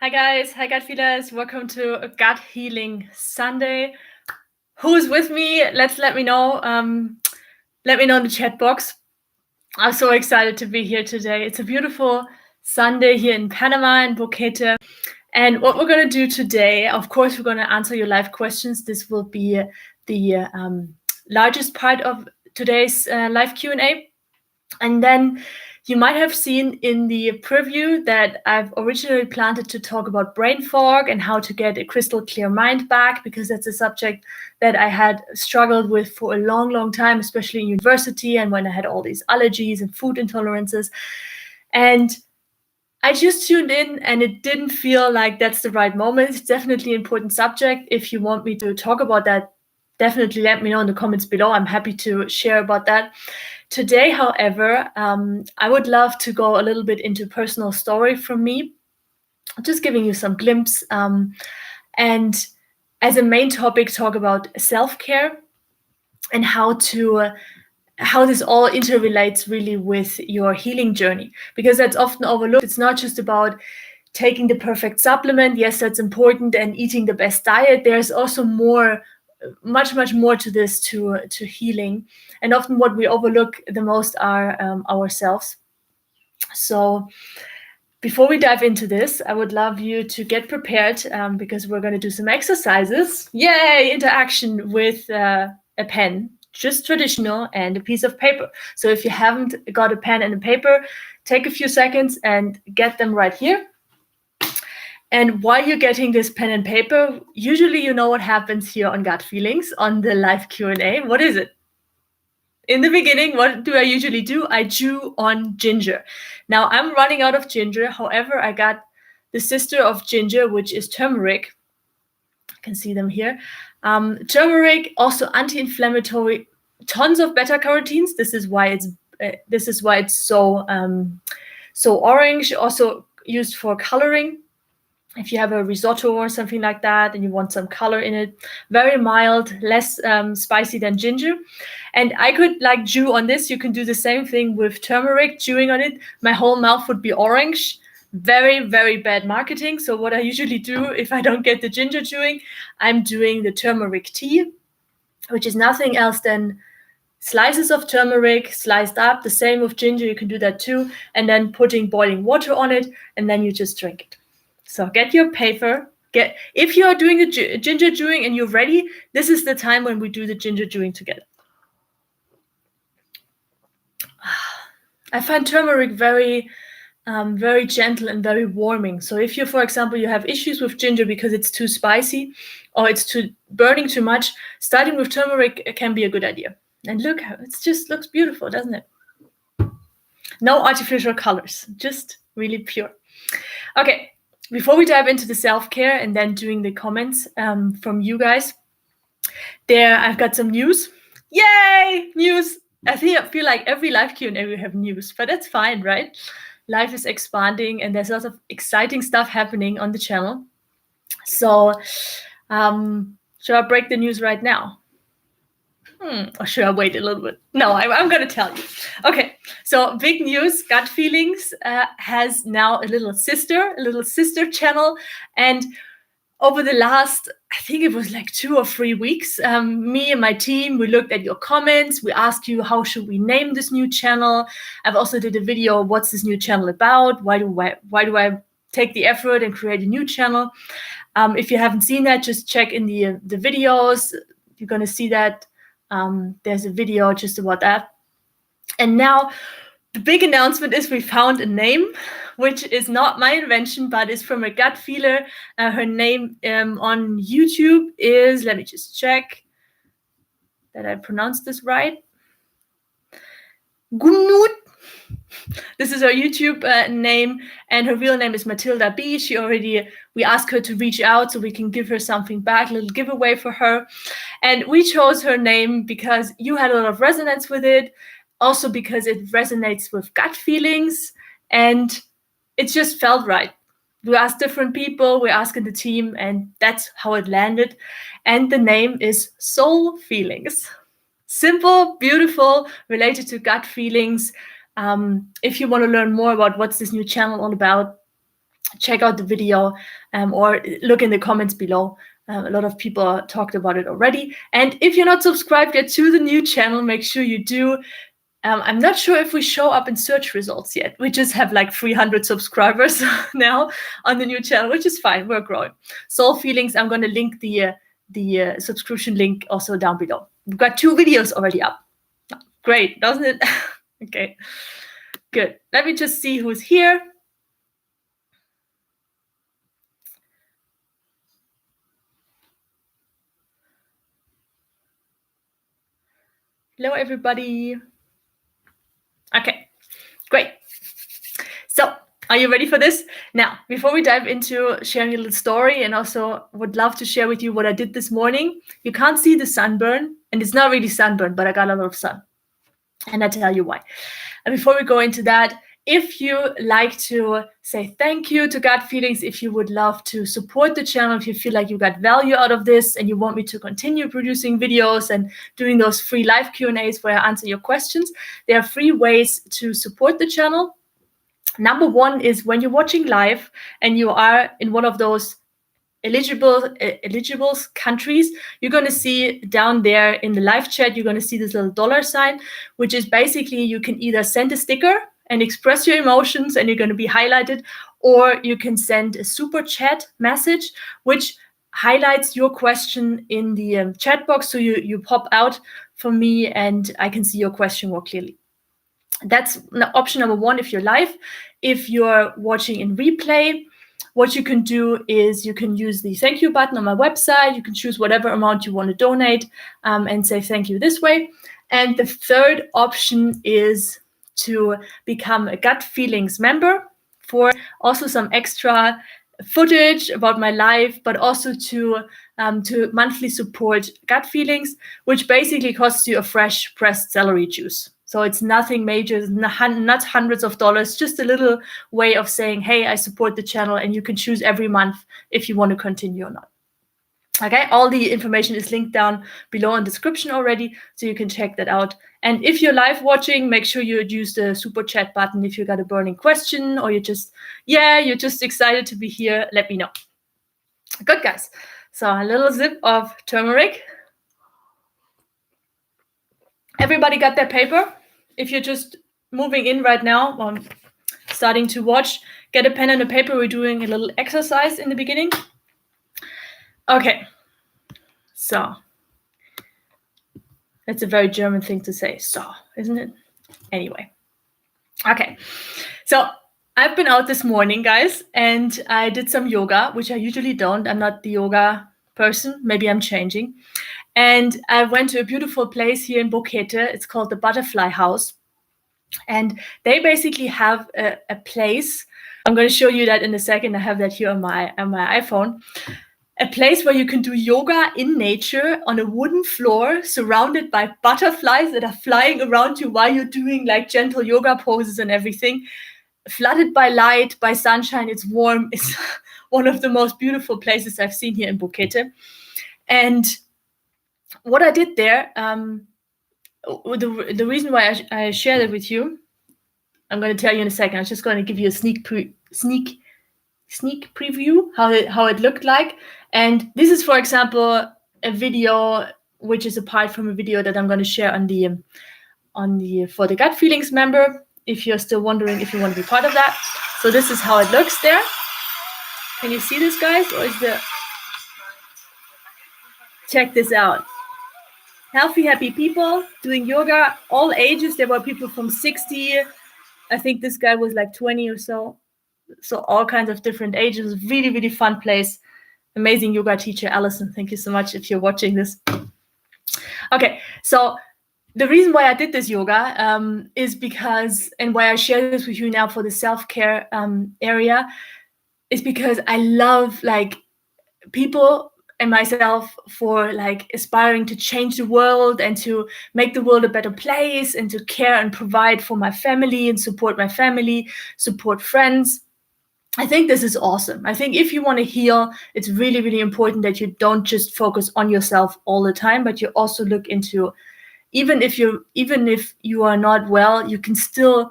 Hi guys, hi gut feelers. Welcome to a Gut Healing Sunday. Who's with me? Let me know. Let me know in the chat box. I'm so excited to be here today. It's a beautiful Sunday here in Panama in Boquete. And what we're going to do today, of course, we're going to answer your live questions. This will be the largest part of today's live Q&A. And then you might have seen in the preview that I've originally planned to talk about brain fog and how to get a crystal clear mind back, because that's a subject that I had struggled with for a long, long time, especially in university and when I had all these allergies and food intolerances. And I just tuned in and it didn't feel like that's the right moment. It's definitely an important subject. If you want me to talk about that, definitely let me know in the comments below. I'm happy to share about that. Today, however, I would love to go a little bit into personal story from me, just giving you some glimpse, and as a main topic, talk about self-care and how this all interrelates really with your healing journey, because that's often overlooked. It's not just about taking the perfect supplement. Yes, that's important, and eating the best diet. There's also much more to this, to healing, and often what we overlook the most are ourselves. So before we dive into this, I would love you to get prepared, because we're going to do some exercises. Yay, interaction with a pen, just traditional, and a piece of paper. So if you haven't got a pen and a paper, take a few seconds and get them right here. And while you're getting this pen and paper, usually you know what happens here on Gut Feelings on the live Q&A. What is it? In the beginning, what do I usually do? I chew on ginger. Now I'm running out of ginger. However, I got the sister of ginger, which is turmeric. You can see them here. Turmeric, also anti-inflammatory, tons of beta carotenes. This is why it's so orange. Also used for coloring. If you have a risotto or something like that and you want some color in it, very mild, less spicy than ginger. And I could chew on this. You can do the same thing with turmeric, chewing on it. My whole mouth would be orange. Very, very bad marketing. So what I usually do if I don't get the ginger chewing, I'm doing the turmeric tea, which is nothing else than slices of turmeric sliced up. The same with ginger, you can do that too. And then putting boiling water on it, and then you just drink it. So get your paper. If you are doing the ginger chewing and you're ready, this is the time when we do the ginger chewing together. I find turmeric very gentle and very warming. So if you, for example, you have issues with ginger because it's too spicy or it's too burning too much, starting with turmeric can be a good idea. And look, it just looks beautiful, doesn't it? No artificial colors, just really pure. Okay. Before we dive into the self-care and then doing the comments from you guys, I've got some news. Yay! News! I feel like every live Q&A we have news, but that's fine, right? Life is expanding and there's lots of exciting stuff happening on the channel. So, should I break the news right now? Or should I wait a little bit? No, I'm going to tell you. Okay, so big news. Gut Feelings has now a little sister channel. And over the last, I think it was 2 or 3 weeks, me and my team, we looked at your comments. We asked you, how should we name this new channel? I've also did a video, what's this new channel about? Why do I take the effort and create a new channel? If you haven't seen that, just check in the videos. You're going to see that. There's a video just about that. And now the big announcement is we found a name, which is not my invention, but is from a gut feeler. Her name on YouTube is, let me just check that I pronounced this right. Gumnut. This is her YouTube name, and her real name is Matilda B. We asked her to reach out so we can give her something back, a little giveaway for her. And we chose her name because you had a lot of resonance with it, also because it resonates with gut feelings, and it just felt right. We asked different people, we're asking the team, and that's how it landed. And the name is Soul Feelings. Simple, beautiful, related to gut feelings. If you want to learn more about what's this new channel all about, check out the video or look in the comments below. A lot of people talked about it already. And if you're not subscribed yet to the new channel, make sure you do. I'm not sure if we show up in search results yet. We just have like 300 subscribers now on the new channel, which is fine. We're growing. Soul Feelings, I'm going to link the subscription link also down below. We've got 2 videos already up. Great, doesn't it? Okay, good. Let me just see who's here. Hello, everybody. Okay, great. So, are you ready for this? Now, before we dive into sharing a little story, and also would love to share with you what I did this morning. You can't see the sunburn, and it's not really sunburn, but I got a lot of sun. And I tell you why. And before we go into that, if you like to say thank you to Gut Feelings, if you would love to support the channel, if you feel like you got value out of this and you want me to continue producing videos and doing those free live Q&As where I answer your questions, there are 3 ways to support the channel. Number 1 is when you're watching live and you are in one of those eligible countries, you're going to see down there in the live chat, you're going to see this little $sign, which is basically you can either send a sticker and express your emotions and you're going to be highlighted, or you can send a super chat message, which highlights your question in the chat box. So you pop out for me and I can see your question more clearly. That's option number 1 if you're live. If you're watching in replay, what you can do is you can use the thank you button on my website. You can choose whatever amount you want to donate and say thank you this way. And the 3rd option is to become a Gut Feelings member for also some extra footage about my life, but also to monthly support Gut Feelings, which basically costs you a fresh pressed celery juice. So it's nothing major, not hundreds of dollars, just a little way of saying, hey, I support the channel, and you can choose every month if you want to continue or not. Okay, all the information is linked down below in the description already, so you can check that out. And if you're live watching, make sure you use the super chat button. If you got a burning question or you're just excited to be here, let me know. Good, guys. So a little sip of turmeric. Everybody got their paper? If you're just moving in right now or starting to watch, get a pen and a paper. We're doing a little exercise in the beginning. Okay, so that's a very German thing to say, so, isn't it? Anyway, okay, so I've been out this morning, guys, and I did some yoga, which I usually don't. I'm not the yoga person. Maybe I'm changing. And I went to a beautiful place here in Bokete. It's called the Butterfly House. And they basically have a place. I'm going to show you that in a second. I have that here on my iPhone. A place where you can do yoga in nature on a wooden floor surrounded by butterflies that are flying around you while you're doing like gentle yoga poses and everything. Flooded by light, by sunshine, it's warm. It's one of the most beautiful places I've seen here in Bokete. And what I did there, the reason why I shared it with you, I'm going to tell you in a second. I'm just going to give you a sneak preview how it looked like. And this is, for example, a video which is apart from a video that I'm going to share on the for the Gut Feelings member. If you're still wondering if you want to be part of that, so this is how it looks there. Can you see this, guys? Or is the check this out? Healthy, happy people doing yoga, all ages. There were people from 60. I think this guy was like 20 or so. So all kinds of different ages. Really, really fun place. Amazing yoga teacher, Allison. Thank you so much if you're watching this. Okay, so the reason why I did this yoga is because, and why I share this with you now for the self-care area, is because I love like people and myself for like aspiring to change the world and to make the world a better place and to care and provide for my family and support my family, support friends. I think this is awesome. I think if you want to heal, it's really, really important that you don't just focus on yourself all the time, but you also look into, even if you are not well, you can still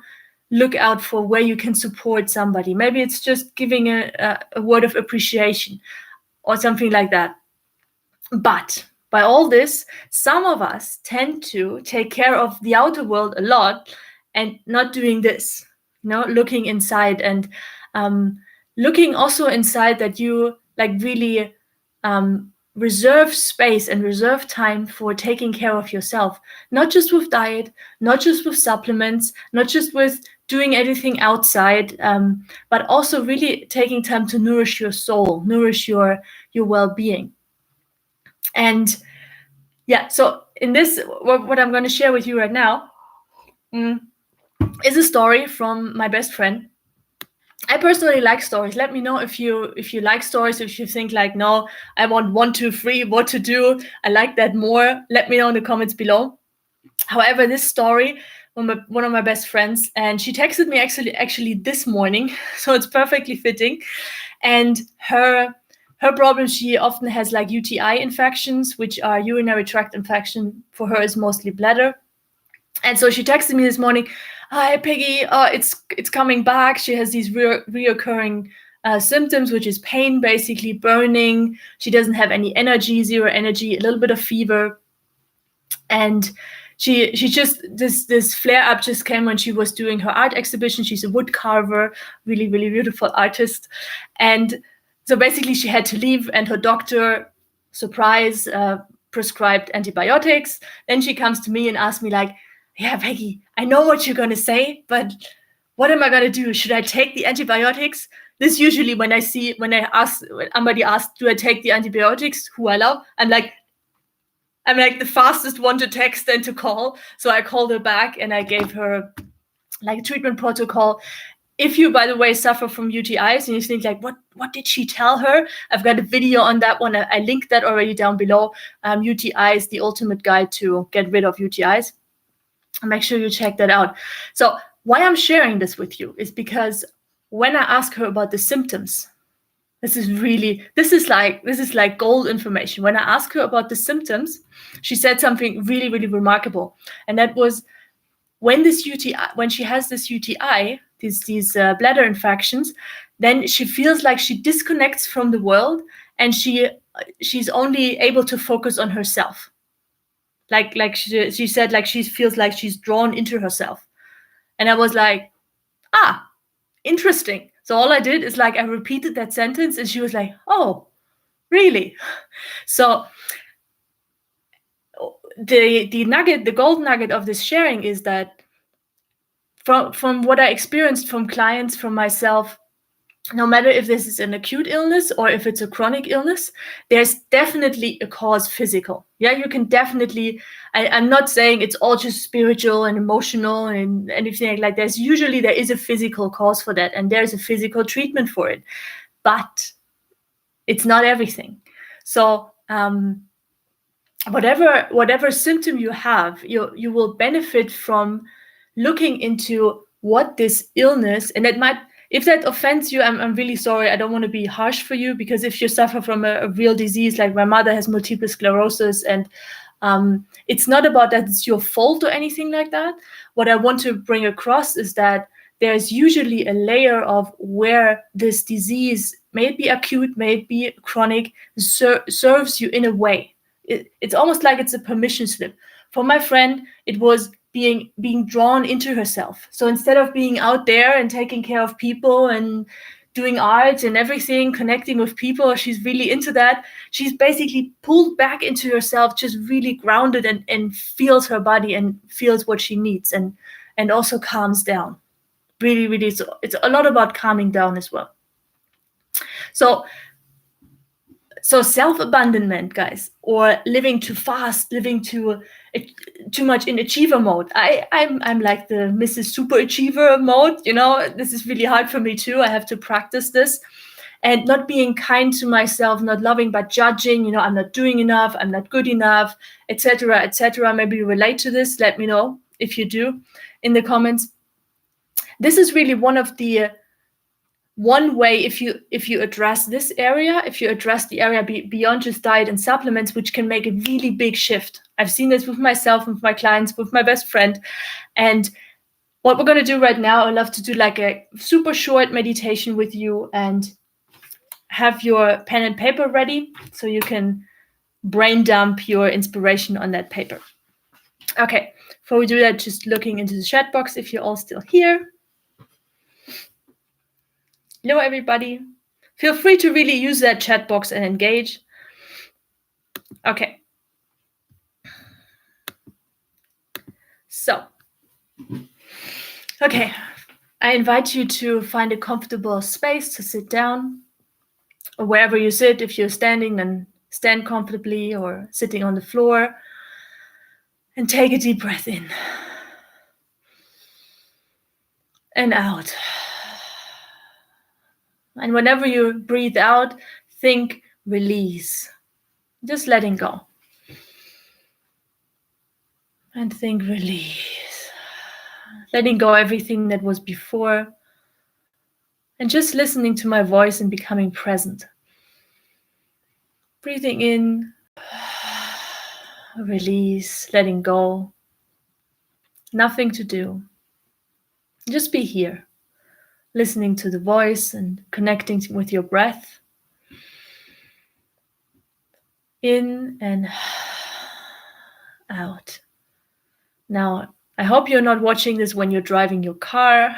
look out for where you can support somebody. Maybe it's just giving a word of appreciation or something like that. But by all this, some of us tend to take care of the outer world a lot and not doing this, looking inside and looking also inside that you really reserve space and reserve time for taking care of yourself, not just with diet, not just with supplements, not just with doing anything outside, but also really taking time to nourish your soul, nourish your well-being. And yeah, so in this, what I'm going to share with you right now is a story from my best friend. I personally like stories. Let me know if you like stories, if you think no, I want 1, 2, 3, what to do. I like that more. Let me know in the comments below. However, this story, one of my best friends, and she texted me actually this morning, so it's perfectly fitting. And her problem, she often has UTI infections, which are urinary tract infection. For her, is mostly bladder. And so she texted me this morning, "Hi, Peggy, it's coming back." She has these reoccurring symptoms, which is pain, basically burning. She doesn't have any energy, zero energy, a little bit of fever. And she just, this flare-up just came when she was doing her art exhibition. She's a wood carver, really, really beautiful artist. And so basically she had to leave, and her doctor, surprise, prescribed antibiotics. Then she comes to me and asks me "Yeah, Peggy, I know what you're going to say, but what am I going to do? Should I take the antibiotics?" This usually when somebody asks, "Do I take the antibiotics?" who I love, I'm the fastest one to text and to call. So I called her back and I gave her a treatment protocol. If you, by the way, suffer from UTIs and you think what did she tell her? I've got a video on that one. I linked that already down below. UTIs, the ultimate guide to get rid of UTIs. Make sure you check that out. So why I'm sharing this with you is because when I ask her about the symptoms, this is like gold information. When I ask her about the symptoms, she said something really, really remarkable. And that was when she has this UTI, these bladder infections, then she feels like she disconnects from the world, and she's only able to focus on herself. She said, she feels like she's drawn into herself. And I was like, interesting. So all I did is I repeated that sentence, and she was like, "Oh, really?" So the gold nugget of this sharing is that from what I experienced from clients, from myself, no matter if this is an acute illness or if it's a chronic illness, there's definitely a cause physical. Yeah, you can definitely, I'm not saying it's all just spiritual and emotional and anything like that. There is a physical cause for that, and there's a physical treatment for it. But it's not everything. So whatever symptom you have, you will benefit from looking into what this illness, and that might, if that offends you, I'm really sorry. I don't want to be harsh for you, because if you suffer from a real disease, like my mother has multiple sclerosis, and it's not about that it's your fault or anything like that. What I want to bring across is that there's usually a layer of where this disease, may it be acute, may it be chronic, serves you in a way. It's almost like it's a permission slip. For my friend, it was being drawn into herself. So instead of being out there and taking care of people and doing art and everything, connecting with people, she's really into that. She's basically pulled back into herself, just really grounded, and feels her body and feels what she needs, and also calms down. Really, really, it's a lot about calming down as well. So self-abandonment, guys, or living too fast, living too much in achiever mode. I'm like the Mrs. Super Achiever mode. This is really hard for me too. I have to practice this, and not being kind to myself, not loving but judging. I'm not doing enough. I'm not good enough, etc., etc. Maybe you relate to this. Let me know if you do in the comments. This is really one way, if you address this area, if you address the area beyond just diet and supplements, which can make a really big shift. I've seen this with myself, with my clients, with my best friend. And What we're going to do right now, I'd love to do like a super short meditation with you and have your pen and paper ready so you can brain dump your inspiration on that paper. Okay, before we do that, just looking into the chat box if you're all still here. Hello, everybody. Feel free to really use that chat box and engage. Okay. So, okay, I invite you to find a comfortable space to sit down, or wherever you sit. If you're standing, then stand comfortably, or sitting on the floor, and take a deep breath in and out. And whenever you breathe out, think release, just letting go. And think release, letting go everything that was before, and just listening to my voice and becoming present. Breathing in, release, letting go. Nothing to do. Just be here, listening to the voice and connecting with your breath. In and out. Now, I hope you're not watching this when you're driving your car.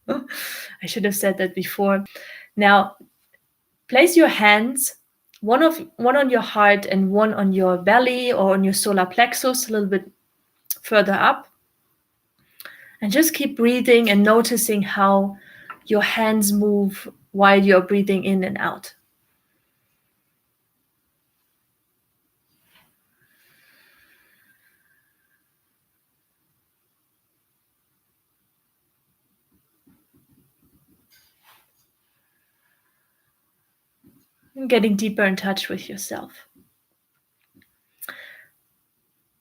I should have said that before. Now, place your hands, one on your heart and one on your belly or on your solar plexus, a little bit further up. And just keep breathing and noticing how your hands move while you're breathing in and out. And getting deeper in touch with yourself.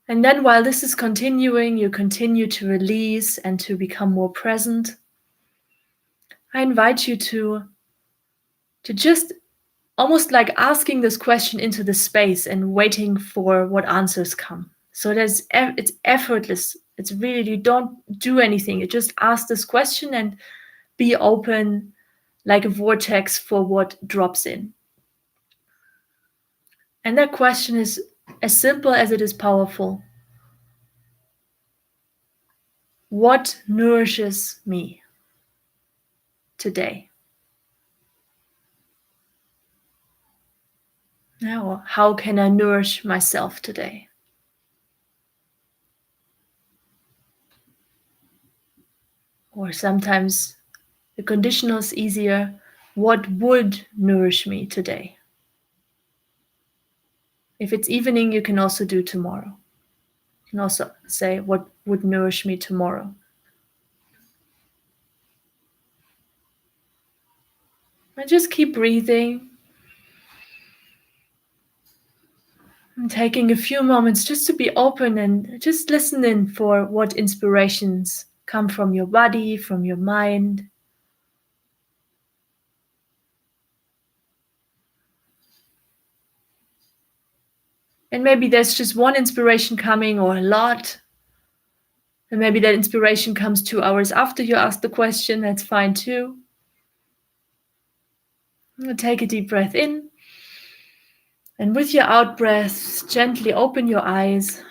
And then while this is continuing, you continue to release and to become more present. I invite you to just almost like asking this question into the space and waiting for what answers come. So it's effortless. It's really, you don't do anything. You just ask this question and be open like a vortex for what drops in. And that question is as simple as it is powerful. What nourishes me today? Now, how can I nourish myself today? Or sometimes the conditional is easier. What would nourish me today? If it's evening, you can also do tomorrow. You can also say, what would nourish me tomorrow? And just keep breathing. And taking a few moments just to be open and just listen in for what inspirations come from your body, from your mind. And maybe there's just one inspiration coming or a lot. And maybe that inspiration comes 2 hours after you ask the question. That's fine too. Take a deep breath in. And with your out breath, gently open your eyes.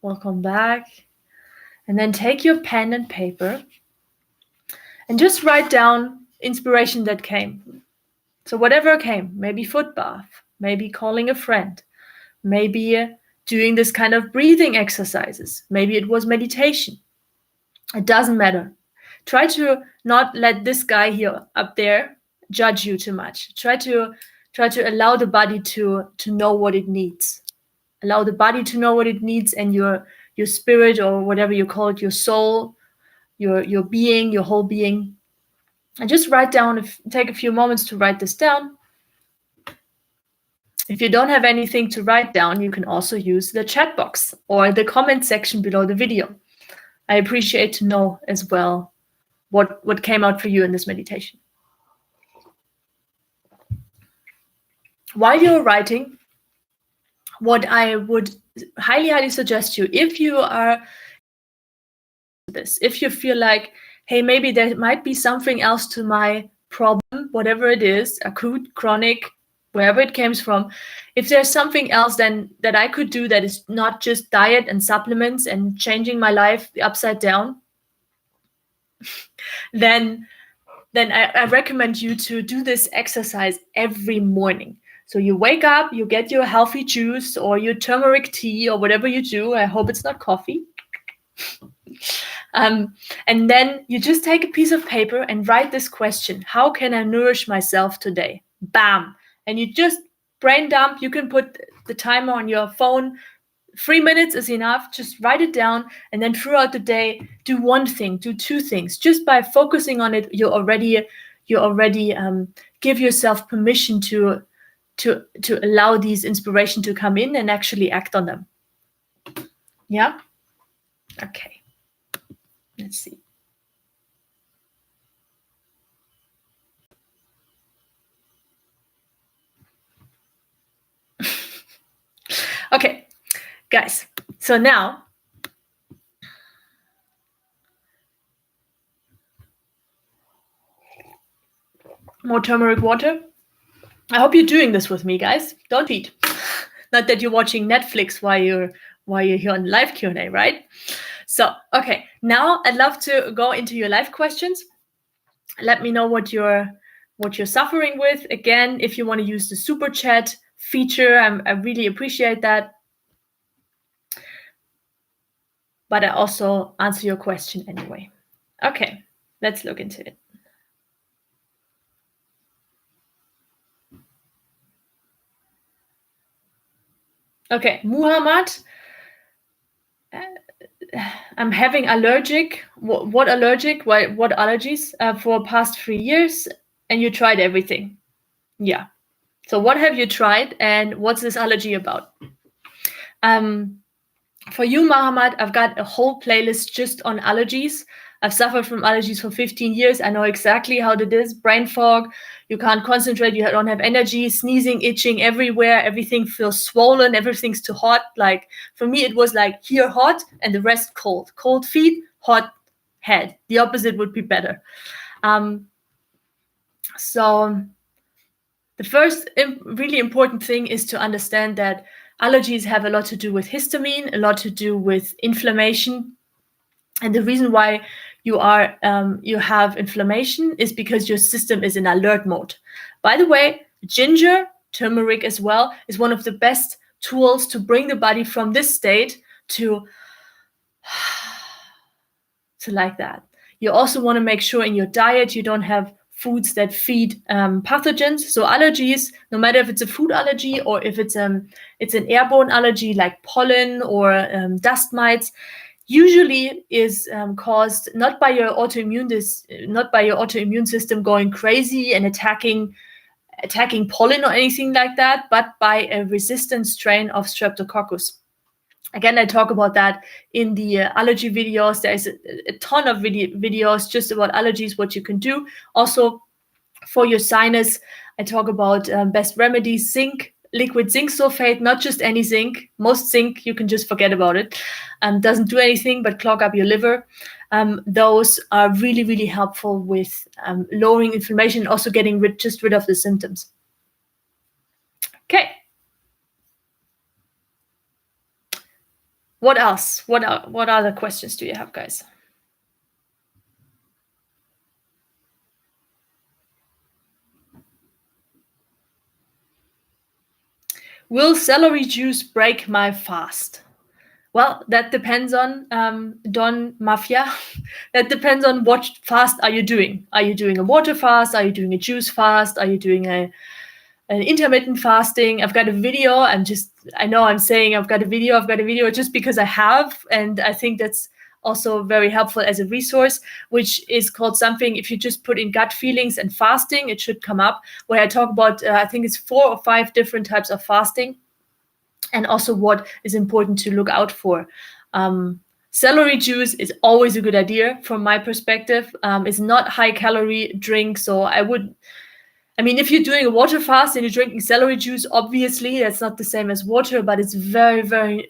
Welcome back. And then take your pen and paper and just write down inspiration that came. So whatever came, maybe foot bath, maybe calling a friend, maybe doing this kind of breathing exercises. Maybe it was meditation. It doesn't matter. Try to not let this guy here up there judge you too much. Try to allow the body to know what it needs. Allow the body to know what it needs, and your spirit, or whatever you call it, your soul, your being, your whole being. And just write down, take a few moments to write this down. If you don't have anything to write down, you can also use the chat box or the comment section below the video. I appreciate to know as well what came out for you in this meditation. While you're writing, what I would highly suggest you, if you are this. If you feel like, hey, maybe there might be something else to my problem, whatever it is, acute, chronic, wherever it comes from, if there's something else then that I could do that is not just diet and supplements and changing my life upside down, then I recommend you to do this exercise every morning. So you wake up, you get your healthy juice or your turmeric tea or whatever you do. I hope it's not coffee. And then you just take a piece of paper and write this question: how can I nourish myself today? Bam. And you just brain dump. You can put the timer on your phone. 3 minutes is enough. Just write it down, and then throughout the day, do one thing, do two things. Just by focusing on it, you already give yourself permission to allow these inspiration to come in and actually act on them. Yeah. Okay. Let's see. Okay, guys. So now, more turmeric water. I hope you're doing this with me, guys. Don't eat. Not that you're watching Netflix while you're here on live Q&A, right? So, okay. Now I'd love to go into your live questions. Let me know what you're suffering with. Again, if you want to use the super chat feature, I really appreciate that. But I also answer your question anyway. Okay, let's look into it. Okay, Muhamad, I'm having allergic. What allergic? What allergies for past 3 years? And you tried everything. Yeah. So what have you tried, and what's this allergy about? For you, Muhamad, I've got a whole playlist just on allergies. I've suffered from allergies for 15 years. I know exactly how it is. Brain fog, you can't concentrate, you don't have energy, sneezing, itching everywhere, everything feels swollen, everything's too hot. Like for me, it was like here hot and the rest cold. Cold feet, hot head. The opposite would be better. So the first really important thing is to understand that allergies have a lot to do with histamine, a lot to do with inflammation. And the reason why you have inflammation is because your system is in alert mode. By the way, ginger, turmeric as well, is one of the best tools to bring the body from this state to like that. You also want to make sure in your diet you don't have foods that feed pathogens. So allergies, no matter if it's a food allergy or if it's an airborne allergy like pollen or dust mites, usually is caused not by your autoimmune system going crazy and attacking pollen or anything like that, but by a resistant strain of Streptococcus. Again, I talk about that in the allergy videos. There's a ton of videos just about allergies, what you can do. Also, for your sinus, I talk about best remedies, zinc, liquid zinc sulfate, not just any zinc. Most zinc, you can just forget about it. Doesn't do anything but clog up your liver. Those are really, really helpful with lowering inflammation and also getting rid of the symptoms. Okay. What else? What other questions do you have, guys? Will celery juice break my fast? Well, that depends on Don Mafia. That depends on what fast are you doing. Are you doing a water fast? Are you doing a juice fast? Are you doing an intermittent fasting? I've got a video. I know I'm saying I've got a video just because I have, and I think that's also very helpful as a resource, which is called something, if you just put in gut feelings and fasting, it should come up, where I talk about, I think it's 4 or 5 different types of fasting, and also what is important to look out for. Celery juice is always a good idea from my perspective. It's not high calorie drink, so if you're doing a water fast and you're drinking celery juice, obviously that's not the same as water, but it's very, very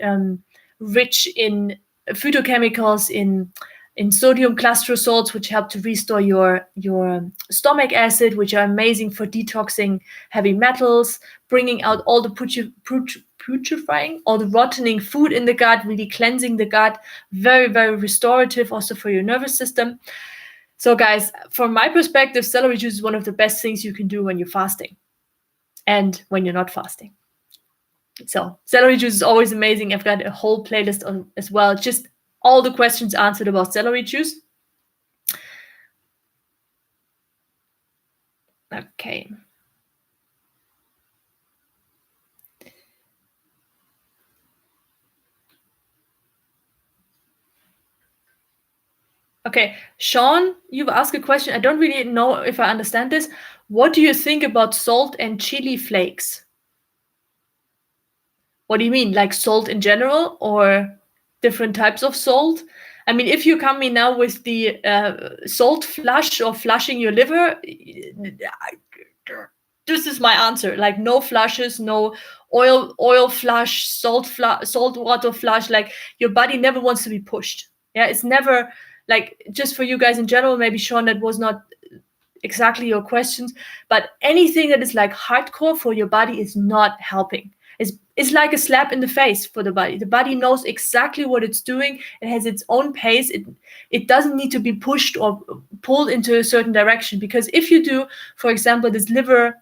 rich in phytochemicals, in in sodium cluster salts, which help to restore your stomach acid, which are amazing for detoxing heavy metals, bringing out all the putrefying, all the rottening food in the gut, really cleansing the gut. Very, very restorative also for your nervous system. So guys, from my perspective, celery juice is one of the best things you can do when you're fasting and when you're not fasting. So celery juice is always amazing. I've got a whole playlist on as well. Just all the questions answered about celery juice. Okay. Okay, Sean, you've asked a question. I don't really know if I understand this. What do you think about salt and chili flakes? What do you mean? Like salt in general or different types of salt? I mean, if you come me now with the salt flush or flushing your liver, this is my answer. Like no flushes, no oil flush, salt water flush. Like your body never wants to be pushed. Yeah, it's never like, just for you guys in general, maybe Sean, that was not exactly your questions, but anything that is like hardcore for your body is not helping. It's like a slap in the face for the body. The body knows exactly what it's doing. It has its own pace. It doesn't need to be pushed or pulled into a certain direction, because if you do, for example, this liver,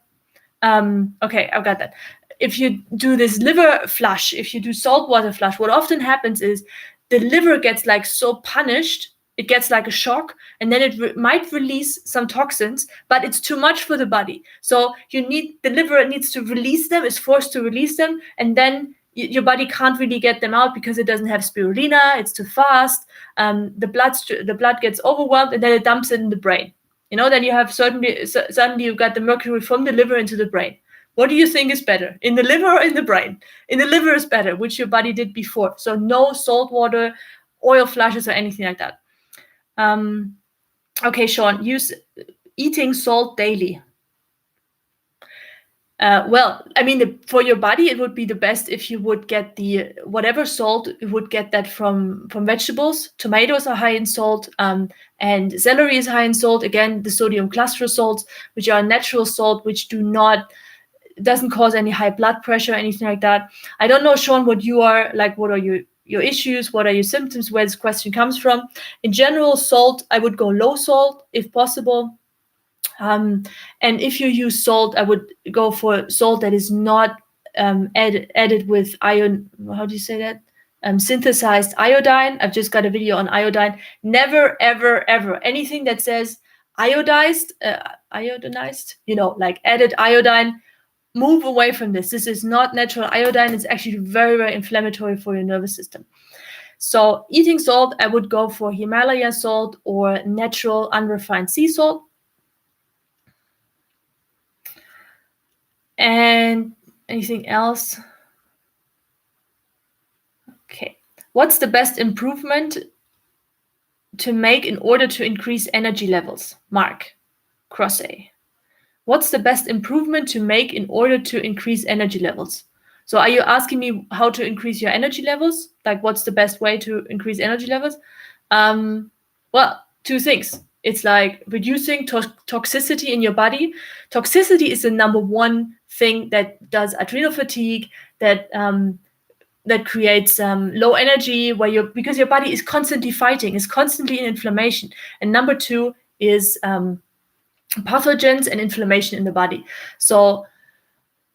okay, I've got that. If you do this liver flush, if you do saltwater flush, what often happens is the liver gets like so punished, it gets like a shock, and then it might release some toxins, but it's too much for the body. So the liver needs to release them, is forced to release them, and then your body can't really get them out because it doesn't have spirulina, it's too fast, the blood gets overwhelmed, and then it dumps it in the brain. Then you have suddenly you've got the mercury from the liver into the brain. What do you think is better, in the liver or in the brain? In the liver is better, which your body did before. So no salt water, oil flushes, or anything like that. Okay, Sean, eating salt daily. Well, I mean, for your body, it would be the best if you would get whatever salt, you would get that from vegetables. Tomatoes are high in salt, and celery is high in salt. Again, the sodium cluster salts, which are natural salt, which doesn't cause any high blood pressure or anything like that. I don't know, Sean, what you are like. What are your issues? What are your symptoms? Where this question comes from? In general, salt, I would go low salt if possible. And if you use salt, I would go for salt that is not added with ion. How do you say that? Synthesized iodine. I've just got a video on iodine. Never, ever, ever anything that says iodized, like added iodine. Move away from this. This is not natural iodine. It's actually very, very inflammatory for your nervous system. So eating salt, I would go for Himalaya salt or natural unrefined sea salt. And anything else? Okay. What's the best improvement to make in order to increase energy levels? Mark, Crossey. What's the best improvement to make in order to increase energy levels? So are you asking me how to increase your energy levels? Like what's the best way to increase energy levels? Well, two things. It's like reducing toxicity in your body. Toxicity is the number one thing that does adrenal fatigue, that creates low energy, because your body is constantly fighting, is constantly in inflammation. And number two is pathogens and inflammation in the body. So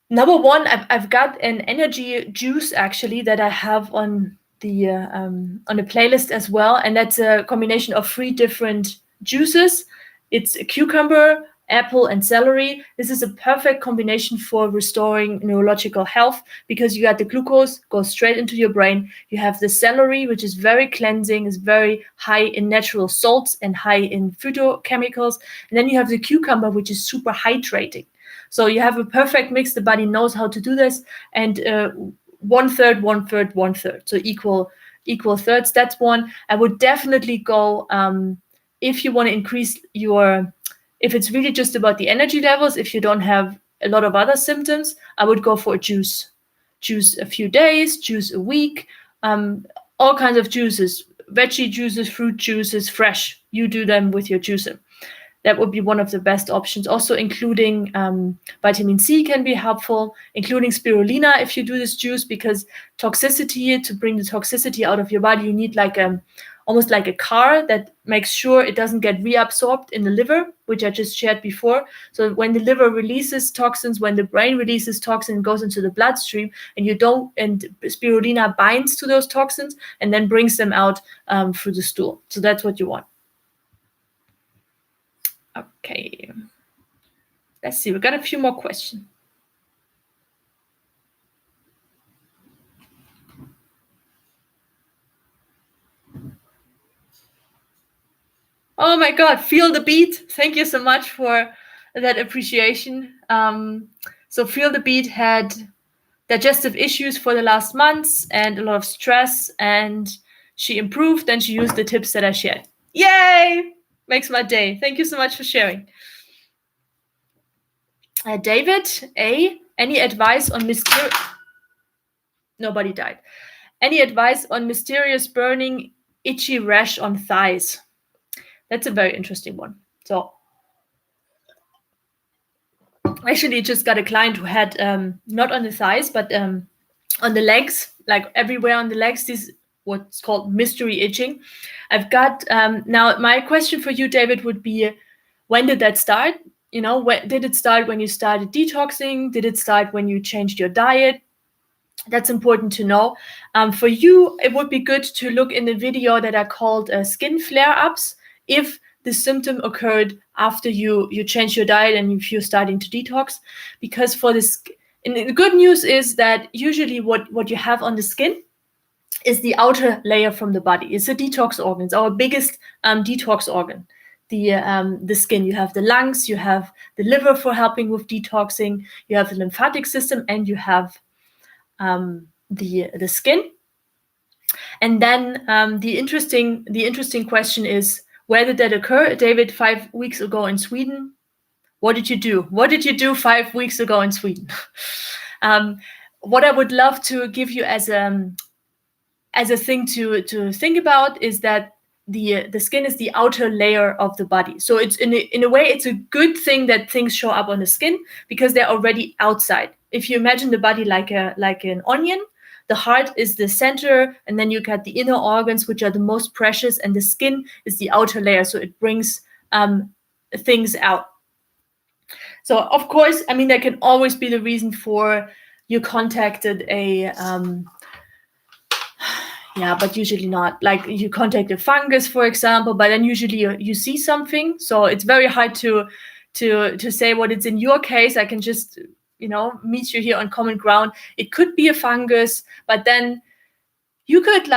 number one, I've got an energy juice actually that I have on the playlist as well, and that's a combination of 3 different juices. It's a cucumber, apple, and celery. This is a perfect combination for restoring neurological health, because you got the glucose goes straight into your brain. You have the celery, which is very cleansing, is very high in natural salts and high in phytochemicals. And then you have the cucumber, which is super hydrating. So you have a perfect mix. The body knows how to do this. And 1/3, 1/3, 1/3. So equal thirds. That's one. I would definitely go, if you want to increase if it's really just about the energy levels, if you don't have a lot of other symptoms, I would go for a juice. Juice a few days, juice a week, all kinds of juices. veggie juices, fruit juices, fresh. You do them with your juicer. That would be one of the best options. Also, including vitamin C can be helpful, including spirulina if you do this juice, because toxicity, to bring the toxicity out of your body, you need like almost like a car that makes sure it doesn't get reabsorbed in the liver, which I just shared before. So when the liver releases toxins, when the brain releases toxin, goes into the bloodstream, and spirulina binds to those toxins and then brings them out through the stool. So that's what you want. Okay, let's see. We got a few more questions. Oh my God, feel the beat. Thank you so much for that appreciation. So Feel the Beat had digestive issues for the last months and a lot of stress, and she improved and she used the tips that I shared. Yay! Makes my day. Thank you so much for sharing. David A, any advice on Nobody died. Any advice on mysterious burning, itchy rash on thighs? That's a very interesting one. So actually just got a client who had not on the thighs, but on the legs, like everywhere on the legs, this what's called mystery itching. I've got now my question for you, David, would be, when did that start? You know, did it start when you started detoxing? Did it start when you changed your diet? That's important to know. For you, it would be good to look in the video that I called skin flare-ups if the symptom occurred after you change your diet and if you're starting to detox. Because for this, and the good news is that usually what you have on the skin is the outer layer from the body. It's a detox organ. It's our biggest detox organ. The skin. You have the lungs, you have the liver for helping with detoxing, you have the lymphatic system, and you have the skin. And then the interesting question is, where did that occur? David, 5 weeks ago in Sweden. What did you do? What did you do 5 weeks ago in Sweden? What I would love to give you as a thing to think about is that the skin is the outer layer of the body. So it's in a way, it's a good thing that things show up on the skin because they're already outside. If you imagine the body like an onion, the heart is the center, and then you got the inner organs, which are the most precious, and the skin is the outer layer. So it brings things out. So of course, I mean, there can always be the reason for you contacted a but usually not. Like you contact a fungus, for example, but then usually you see something. So it's very hard to say what it's in your case. I can just, meet you here on common ground. It could be a fungus, but then you could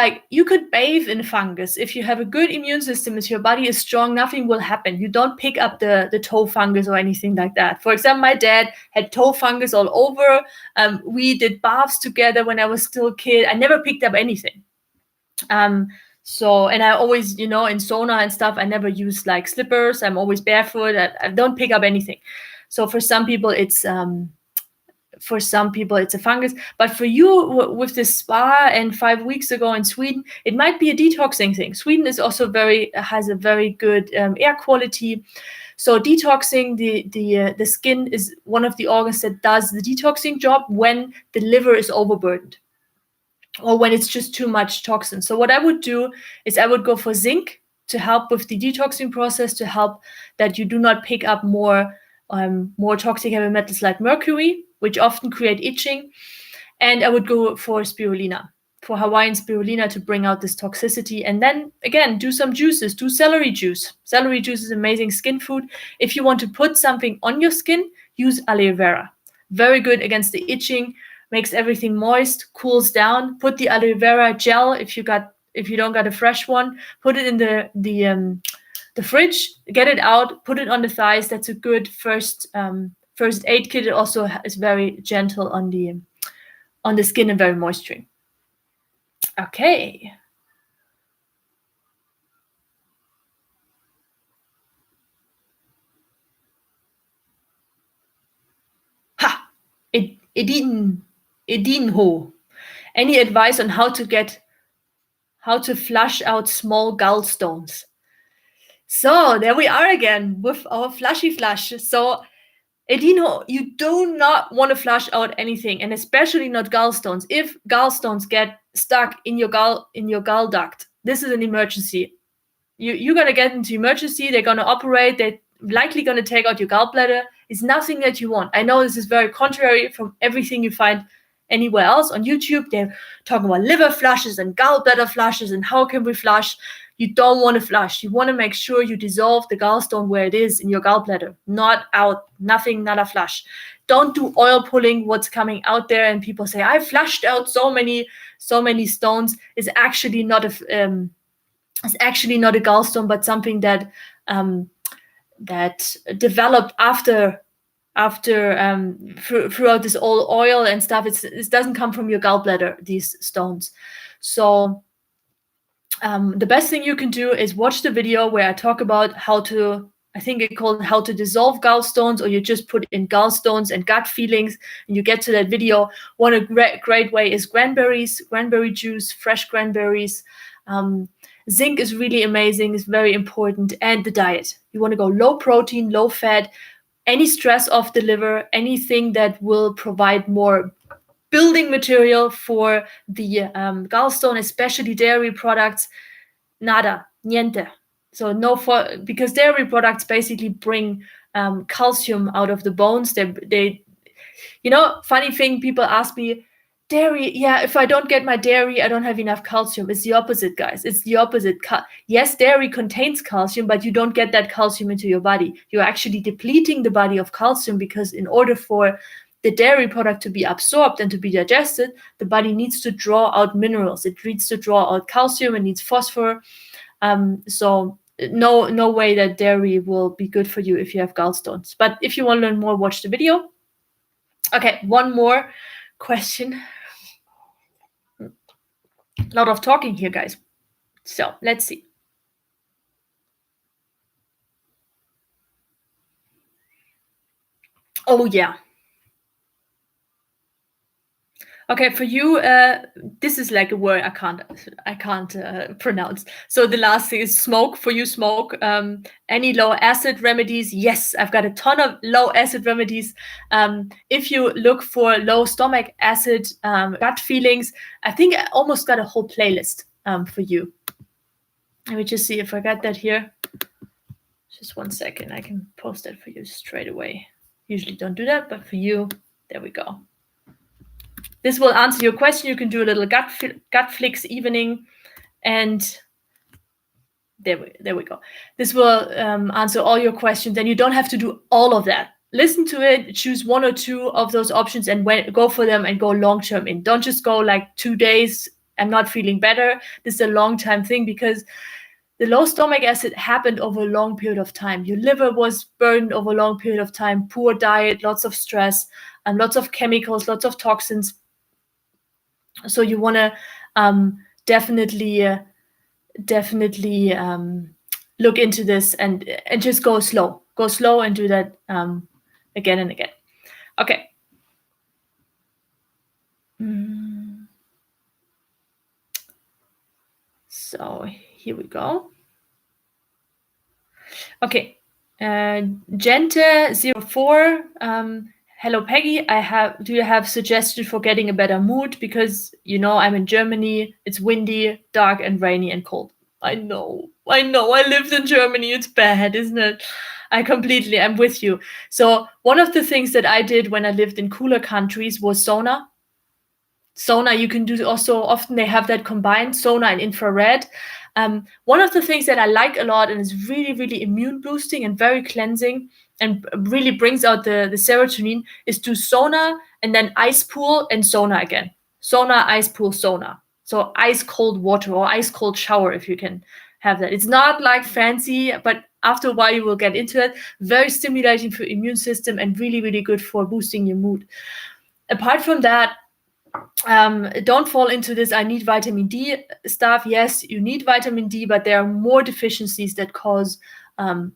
bathe in fungus. If you have a good immune system, if your body is strong, nothing will happen. You don't pick up the toe fungus or anything like that. For example, my dad had toe fungus all over. We did baths together when I was still a kid. I never picked up anything. And I always, in sauna and stuff, I never use like slippers. I'm always barefoot. I don't pick up anything. So for some people, it's a fungus. But for you, with this spa and 5 weeks ago in Sweden, it might be a detoxing thing. Sweden is also has a very good air quality. So detoxing the skin is one of the organs that does the detoxing job when the liver is overburdened, or when it's just too much toxin. So what I would do is I would go for zinc to help with the detoxing process, to help that you do not pick up more toxic heavy metals like mercury, which often create itching. And I would go for spirulina, for Hawaiian spirulina, to bring out this toxicity. And then again, do some juices, do celery juice. Celery juice is amazing skin food. If you want to put something on your skin, use aloe vera. Very good against the itching, makes everything moist, cools down. Put the aloe vera gel if you don't got a fresh one. Put it in the fridge. Get it out. Put it on the thighs. That's a good first aid kit. It also is very gentle on the skin and very moisturizing. Okay. Ha! Edinhoo. Any advice on how how to flush out small gallstones. So there we are again with our flushy flush. So Edinhoo, you do not want to flush out anything, and especially not gallstones. If gallstones get stuck in your gall duct, this is an emergency. You're gonna get into emergency. They're gonna operate. They're likely gonna take out your gallbladder. It's nothing that you want. I know this is very contrary from everything you find anywhere else on YouTube. They're talking about liver flushes and gallbladder flushes and how can we flush. You don't want to flush. You want to make sure you dissolve the gallstone where it is in your gallbladder, not out, nothing, not a flush. Don't do oil pulling what's coming out there and people say, I flushed out so many stones. It's actually not a gallstone, but something that that developed throughout this old oil and stuff. It doesn't come from your gallbladder, these stones. So the best thing you can do is watch the video where I talk about how to, I think it called how to dissolve gallstones, or you just put in gallstones and gut feelings and you get to that video. One great way is cranberry juice, fresh cranberries. Zinc is really amazing, it's very important. And the diet. You want to go low protein, low fat, any stress off the liver, anything that will provide more building material for the gallstone, especially dairy products. Nada, niente. So because dairy products basically bring calcium out of the bones. They, funny thing, people ask me, dairy, yeah, if I don't get my dairy, I don't have enough calcium. It's the opposite, guys. It's the opposite. Yes, dairy contains calcium, but you don't get that calcium into your body. You're actually depleting the body of calcium because in order for the dairy product to be absorbed and to be digested, the body needs to draw out minerals. It needs to draw out calcium. It needs phosphor. So no way that dairy will be good for you if you have gallstones. But if you want to learn more, watch the video. Okay, one more question. A lot of talking here, guys. So let's see. Oh yeah. Okay, for you, this is like a word I can't pronounce. So the last thing is smoke. For you, smoke. Any low acid remedies? Yes, I've got a ton of low acid remedies. If you look for low stomach acid, gut feelings, I think I almost got a whole playlist for you. Let me just see if I got that here. Just 1 second. I can post that for you straight away. Usually don't do that, but for you, there we go. This will answer your question. You can do a little gut flicks evening, and there we go. This will answer all your questions, and you don't have to do all of that. Listen to it, choose one or two of those options, and go for them and go long term in. Don't just go like 2 days. I'm not feeling better. This is a long time thing because the low stomach acid happened over a long period of time. Your liver was burned over a long period of time. Poor diet, lots of stress, lots of chemicals, lots of toxins. So you want to definitely look into this and just go slow and do that again and again. Okay. So here we go. Okay. Gente04. Hello, Peggy. Do you have suggestions for getting a better mood? Because, I'm in Germany. It's windy, dark, and rainy and cold. I know. I lived in Germany. It's bad, isn't it? I'm with you. So one of the things that I did when I lived in cooler countries was sauna. Sauna, you can do also, often they have that combined, sauna and infrared. One of the things that I like a lot and is really, really immune boosting and very cleansing and really brings out the serotonin is do sauna and then ice pool and sauna again. Sauna, ice pool, sauna. So ice cold water or ice cold shower if you can have that. It's not like fancy, but after a while you will get into it. Very stimulating for immune system and really, really good for boosting your mood. Apart from that, don't fall into this I need vitamin D stuff. Yes, you need vitamin D, but there are more deficiencies that cause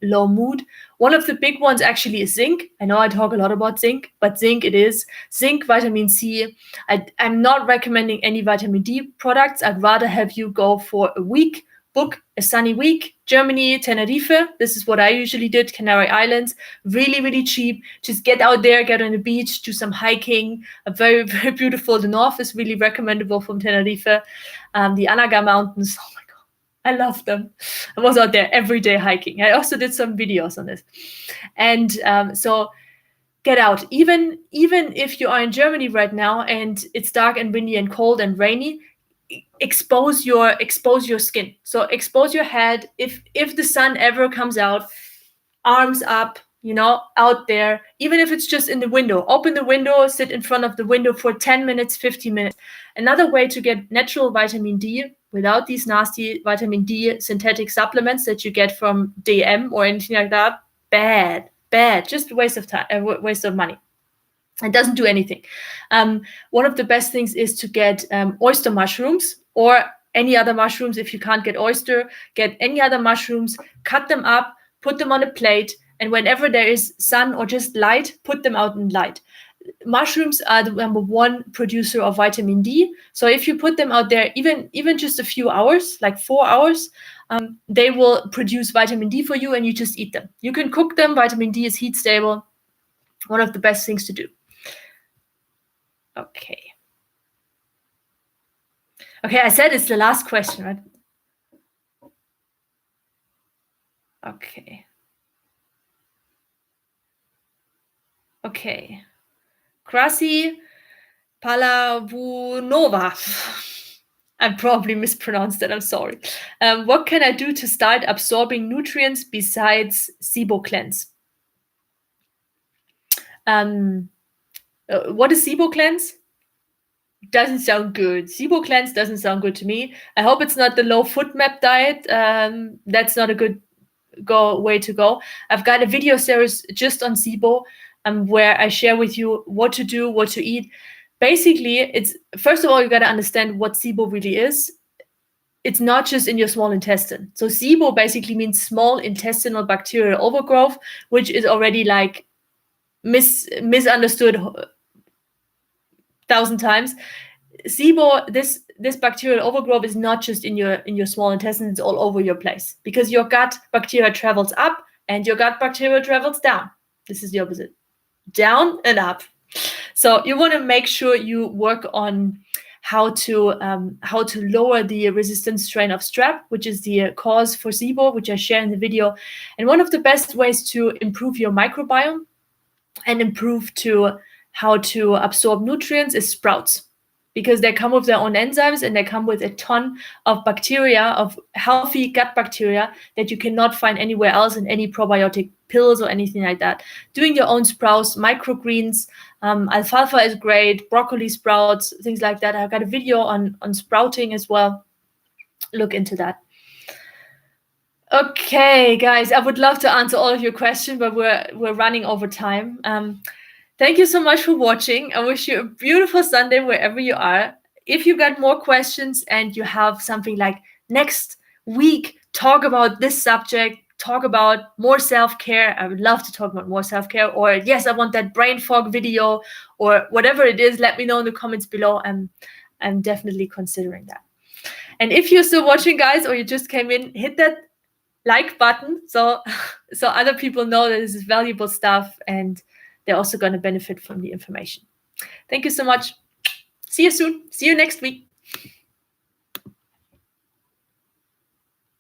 low mood. One of the big ones actually is zinc. I know I talk a lot about zinc, but zinc it is. Zinc, vitamin C. I'm not recommending any vitamin D products. I'd rather have you go for a week, book a sunny week, Germany, Tenerife. This is what I usually did, Canary Islands. Really, really cheap. Just get out there, get on the beach, do some hiking. Very, very beautiful. The north is really recommendable from Tenerife. The Anaga Mountains, oh my God, I love them. I was out there every day hiking. I also did some videos on this. And so get out. Even if you are in Germany right now and it's dark and windy and cold and rainy, expose your skin. So expose your head. If the sun ever comes out, arms up, out there, even if it's just in the window, open the window, sit in front of the window for 10 minutes, 15 minutes. Another way to get natural vitamin D without these nasty vitamin D synthetic supplements that you get from DM or anything like that, bad, just a waste of time, waste of money. It doesn't do anything. One of the best things is to get oyster mushrooms or any other mushrooms. If you can't get oyster, get any other mushrooms, cut them up, put them on a plate, and whenever there is sun or just light, put them out in light. Mushrooms are the number one producer of vitamin D. So if you put them out there, even just a few hours, like 4 hours, they will produce vitamin D for you and you just eat them. You can cook them. Vitamin D is heat stable. One of the best things to do. Okay, I said it's the last question, right? Okay. Krasi Palavurova. I probably mispronounced that, I'm sorry. What can I do to start absorbing nutrients besides SIBO cleanse? What is SIBO cleanse? Doesn't sound good. SIBO cleanse doesn't sound good to me. I hope it's not the low food map diet. That's not a good way to go. I've got a video series just on SIBO where I share with you what to do, what to eat. Basically, it's first of all, you got to understand what SIBO really is. It's not just in your small intestine. So SIBO basically means small intestinal bacterial overgrowth, which is already like misunderstood 1,000 times. SIBO, this bacterial overgrowth is not just in your small intestine, it's all over your place because your gut bacteria travels up and your gut bacteria travels down. This is the opposite. Down and up. So you want to make sure you work on how to lower the resistant strain of strep, which is the cause for SIBO, which I share in the video. And one of the best ways to improve your microbiome and improve to how to absorb nutrients is sprouts, because they come with their own enzymes and they come with a ton of bacteria, of healthy gut bacteria that you cannot find anywhere else in any probiotic pills or anything like that. Doing your own sprouts, microgreens, alfalfa is great, broccoli sprouts, things like that. I've got a video on sprouting as well. Look into that. Okay, guys, I would love to answer all of your questions, but we're running over time. Thank you so much for watching. I wish you a beautiful Sunday wherever you are. If you got more questions and you have something like next week, talk about this subject, talk about more self-care. I would love to talk about more self-care, or yes, I want that brain fog video, or whatever it is, let me know in the comments below. I'm definitely considering that. And if you're still watching, guys, or you just came in, hit that like button so other people know that this is valuable stuff and they're also going to benefit from the information. Thank you so much. See you soon. See you next week.